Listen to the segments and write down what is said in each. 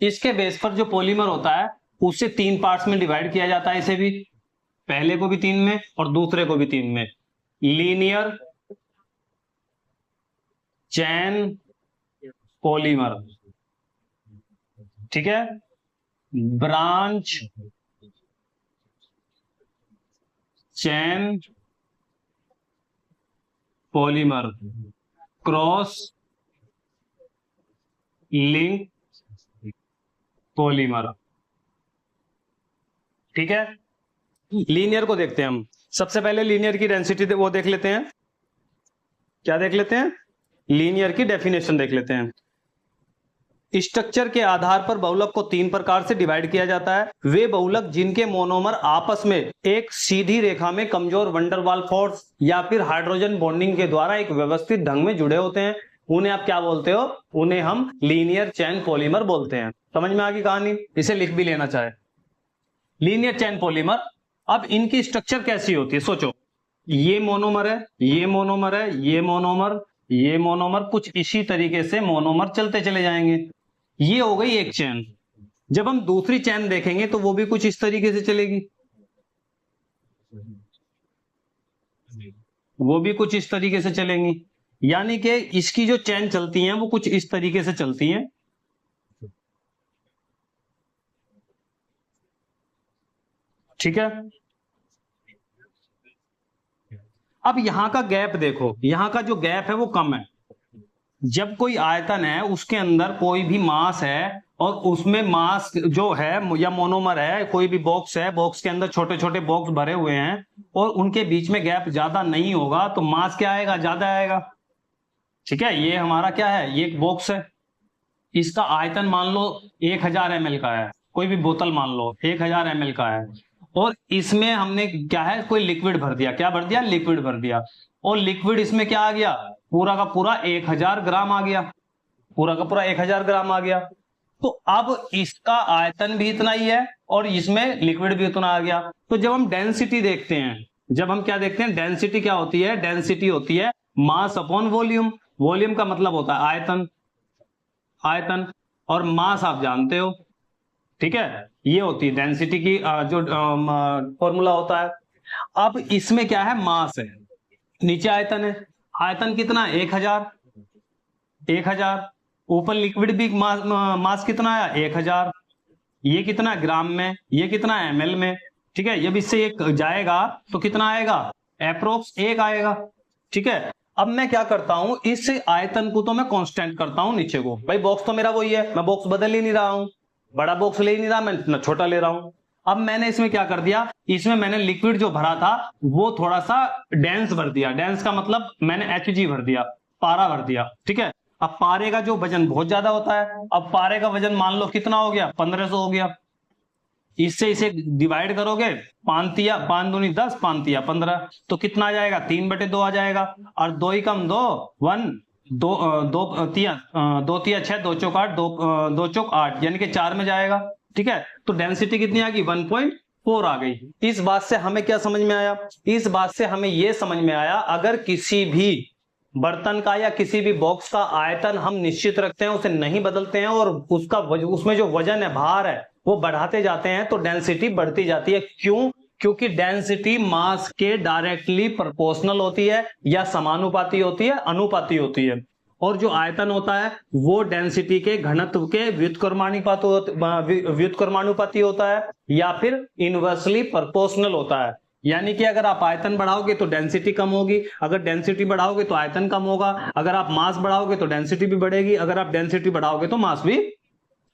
इसके बेस पर जो पॉलीमर होता है उससे 3 पार्ट्स में डिवाइड किया जाता है, इसे भी, पहले को भी 3 में और दूसरे को भी 3 में। लीनियर चैन पॉलीमर, ठीक है, ब्रांच चैन पॉलीमर, क्रॉस लिंक पॉलीमर, ठीक है। लीनियर को देखते हैं हम। सबसे पहले लीनियर की डेंसिटी वो देख लेते हैं। क्या देख लेते हैं? लीनियर की डेफिनेशन देख लेते हैं। स्ट्रक्चर के आधार पर बहुलक को 3 प्रकार से डिवाइड किया जाता है। वे बहुलक जिनके मोनोमर आपस में एक सीधी रेखा में कमजोर वंडर वाल फोर्स या फिर हाइड्रोजन बॉन्डिंग के द्वारा एक व्यवस्थित ढंग में जुड़े होते हैं, उन्हें आप क्या बोलते हो? उन्हें हम लीनियर चैन पॉलीमर बोलते हैं। समझ में आ गई कहानी? इसे लिख भी लेना चाहे, लीनियर चैन पॉलीमर। अब इनकी स्ट्रक्चर कैसी होती है सोचो, ये मोनोमर है, ये मोनोमर है, ये मोनोमर, ये मोनोमर, कुछ इसी तरीके से मोनोमर चलते चले जाएंगे। ये हो गई एक चैन। जब हम दूसरी चैन देखेंगे तो वो भी कुछ इस तरीके से चलेगी, वो भी कुछ इस तरीके से चलेंगी। यानी कि इसकी जो चैन चलती हैं वो कुछ इस तरीके से चलती हैं, ठीक है। अब यहां का गैप देखो, यहां का जो गैप है वो कम है। जब कोई आयतन है उसके अंदर कोई भी मास है और उसमें मास जो है या मोनोमर है, कोई भी बॉक्स है, बॉक्स के अंदर छोटे छोटे बॉक्स भरे हुए हैं और उनके बीच में गैप ज्यादा नहीं होगा तो मास क्या आएगा? ज्यादा आएगा, ठीक है। ये हमारा क्या है? ये एक बॉक्स है, इसका आयतन मान लो 1000 ml का है, कोई भी बोतल मान लो 1000 ml का है, और इसमें हमने क्या है? कोई लिक्विड भर दिया। क्या भर दिया? लिक्विड भर दिया। और लिक्विड इसमें क्या आ गया? पूरा का पूरा 1000 ग्राम आ गया, पूरा का पूरा 1000 ग्राम आ गया। तो अब इसका आयतन भी इतना ही है और इसमें लिक्विड भी उतना आ गया। तो जब हम डेंसिटी देखते हैं, जब हम क्या देखते हैं? डेंसिटी क्या होती है? डेंसिटी होती है मास अपॉन वॉल्यूम। वॉल्यूम का मतलब होता है आयतन, आयतन, और मास आप जानते हो, ठीक है। ये होती है डेंसिटी की जो फॉर्मूला होता है। अब इसमें क्या है? मास है, नीचे आयतन है। आयतन कितना? 1000, 1000। ऊपर लिक्विड भी मास कितना है? 1000। ये कितना? ग्राम में। ये कितना? ml में, ठीक है। जब इससे एक जाएगा तो कितना आएगा? अप्रोक्स 1 आएगा, ठीक है। अब मैं क्या करता हूं? इस आयतन को तो मैं कांस्टेंट करता हूं नीचे को। भाई बॉक्स तो मेरा वही है, मैं बॉक्स बदल ही नहीं रहा हूं, बड़ा बॉक्स ले ही नहीं रहा, मैं छोटा ले रहा हूं। अब मैंने इसमें क्या कर दिया? इसमें मैंने लिक्विड जो भरा था वो थोड़ा सा डेंस भर दिया। डेंस का मतलब मैंने Hg भर दिया, पारा भर दिया, ठीक है। अब पारे का जो वजन बहुत ज्यादा होता है, अब पारे का वजन मान लो कितना हो गया? 1500 हो गया। इससे इसे डिवाइड करोगे, 5 तिया 5 दूनी 10, 5 तिया 15, तो कितना आ जाएगा? 3/2 आ जाएगा। और 2 ही कम 2, 1, 2 तिया 2 तिया 6, 2 चौक 8, 2 चौक 8, यानी कि 4 में जाएगा, ठीक है। तो डेंसिटी कितनी आ गई? 1.4 आ गई। इस बात से हमें क्या समझ में आया? इस बात से हमें यह समझ में आया, अगर किसी भी बर्तन का या किसी भी बॉक्स का आयतन हम निश्चित रखते हैं, उसे नहीं बदलते हैं, और उसमें जो वजन है, भार है, वो बढ़ाते जाते हैं, तो डेंसिटी बढ़ती जाती है। क्यों? क्योंकि डेंसिटी मास के डायरेक्टली प्रोपोर्शनल होती है या समानुपाती होती है, अनुपाती होती है। और जो आयतन होता है वो डेंसिटी के घनत्व के व्युत्क्रमानुपाती होता है या फिर इनवर्सली प्रोपोर्शनल होता है। यानी कि अगर आप आयतन बढ़ाओगे तो डेंसिटी कम होगी, अगर डेंसिटी बढ़ाओगे तो आयतन कम होगा, अगर आप मास बढ़ाओगे तो डेंसिटी भी बढ़ेगी, अगर आप डेंसिटी बढ़ाओगे तो मास भी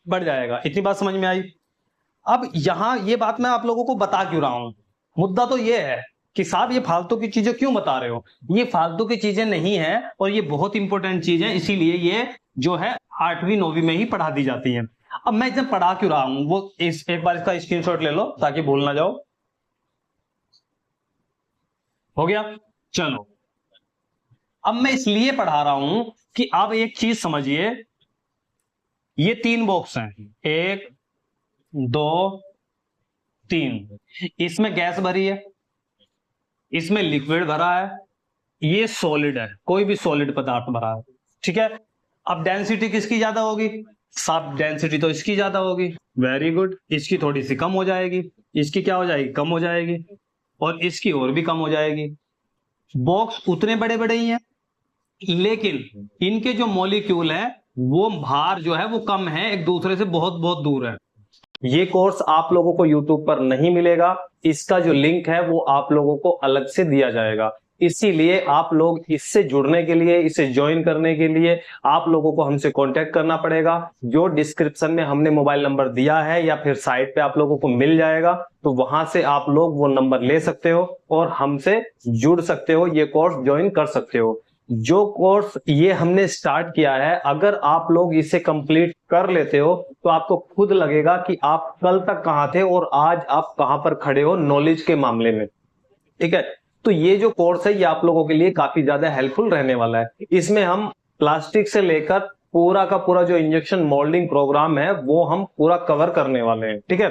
बढ़ जाएगा। इतनी बात समझ में आई? अब यहां ये बात मैं आप लोगों को बता क्यों रहा हूं? मुद्दा तो ये है कि साहब ये फालतू की चीजें क्यों बता रहे हो? ये फालतू की चीजें नहीं है और ये बहुत इंपॉर्टेंट चीज है, इसीलिए ये जो है 8वीं 9वीं में ही पढ़ा दी जाती है। अब मैं जब पढ़ा क्यों रहा हूं वो एक बार इसका स्क्रीनशॉट ले लो ताकि भूल ना जाओ। हो गया? चलो, अब मैं इसलिए पढ़ा रहा हूं कि आप एक चीज समझिए, ये 3 बॉक्स हैं, 1 2 3, इसमें गैस भरी है, इसमें लिक्विड भरा है, ये सॉलिड है, कोई भी सॉलिड पदार्थ भरा है, ठीक है। अब डेंसिटी किसकी ज्यादा होगी? सब डेंसिटी तो इसकी ज्यादा होगी, वेरी गुड, इसकी थोड़ी सी कम हो जाएगी, इसकी क्या हो जाएगी, कम हो जाएगी, और इसकी और भी कम हो जाएगी। बॉक्स उतने बड़े बड़े ही हैं, लेकिन इनके जो मॉलिक्यूल है वो भार जो है वो कम है, एक दूसरे से बहुत बहुत दूर है। ये कोर्स आप लोगों को YouTube पर नहीं मिलेगा, इसका जो लिंक है वो आप लोगों को अलग से दिया जाएगा। इसीलिए आप लोग इससे जुड़ने के लिए, इसे ज्वाइन करने के लिए आप लोगों को हमसे कांटेक्ट करना पड़ेगा। जो डिस्क्रिप्शन में हमने मोबाइल नंबर दिया है या फिर साइट पे आप लोगों को मिल जाएगा, तो वहां से आप लोग वो नंबर ले सकते हो और हमसे जुड़ सकते हो, ये कोर्स ज्वाइन कर सकते हो। जो कोर्स ये हमने स्टार्ट किया है, अगर आप लोग इसे कंप्लीट कर लेते हो तो आपको खुद लगेगा कि आप कल तक कहां थे और आज आप कहां पर खड़े हो नॉलेज के मामले में। ठीक है, तो ये जो कोर्स है ये आप लोगों के लिए काफी ज्यादा हेल्पफुल रहने वाला है। इसमें हम प्लास्टिक से लेकर पूरा का पूरा जो इंजेक्शन मोल्डिंग प्रोग्राम है वो हम पूरा कवर करने वाले हैं। ठीक है,